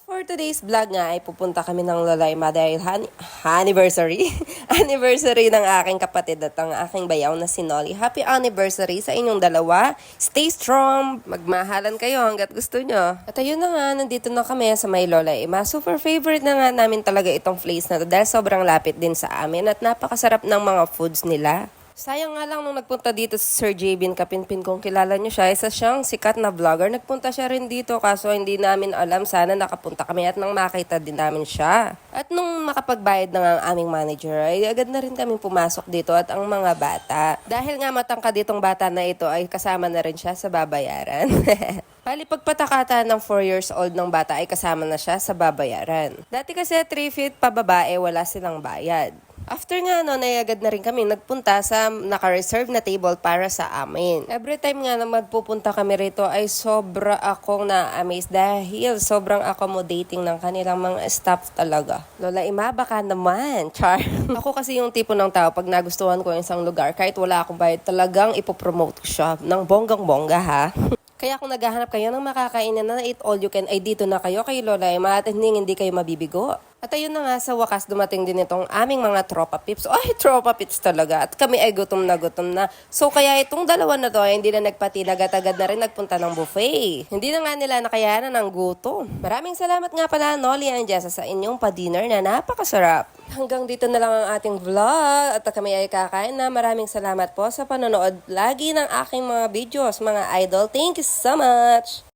For today's vlog nga ay pupunta kami ng Lolaima dahil anniversary. Anniversary ng aking kapatid at ang aking bayaw na si Nolly. Happy anniversary sa inyong dalawa. Stay strong. Magmahalan kayo hanggat gusto nyo. At ayun na nga, nandito na kami sa may Lolaima. Super favorite na nga namin talaga itong place na to dahil sobrang lapit din sa amin at napakasarap ng mga foods nila. Sayang nga lang nung nagpunta dito si Sir Jabin Kapinpin, kung kilala niyo siya, isa siyang sikat na vlogger. Nagpunta siya rin dito kaso hindi namin alam, sana nakapunta kami at nang makita din namin siya. At nung makapagbayad na nga ang aming manager, ay agad na rin kami pumasok dito at ang mga bata. Dahil nga matangkad ditong bata na ito ay kasama na rin siya sa babayaran. Bali, pagpatakata ng 4 years old ng bata ay kasama na siya sa babayaran. Dati kasi 3 feet pababae, wala silang bayad. After nga noon ay agad na rin kami nagpunta sa naka-reserve na table para sa amin. Every time nga na magpupunta kami rito ay sobra akong na-amaze dahil sobrang accommodating ng kanilang mga staff talaga. Lolaima, baka naman. Char. Ako kasi yung tipo ng tao pag nagustuhan ko yung isang lugar kahit wala akong bayad talagang ipopromote ko siya ng bonggang-bongga ha. Kaya kung naghahanap kayo ng makakainan na eat all you can ay dito na kayo kay Lolaima at hindi kayo mabibigo. At ayun na nga, sa wakas dumating din itong aming mga tropa pips. Ay, tropa pips talaga. At kami ay gutom na gutom na. So kaya itong dalawa na to ay hindi na nagpatid, agad-agad na rin nagpunta ng buffet. Hindi na nga nila nakayanan ng gutom. Maraming salamat nga pala, Nolly and Jessa, sa inyong pa-dinner na napakasarap. Hanggang dito na lang ang ating vlog at kami ay kakain na. Maraming salamat po sa panonood lagi ng aking mga videos, mga idol. Thank you so much!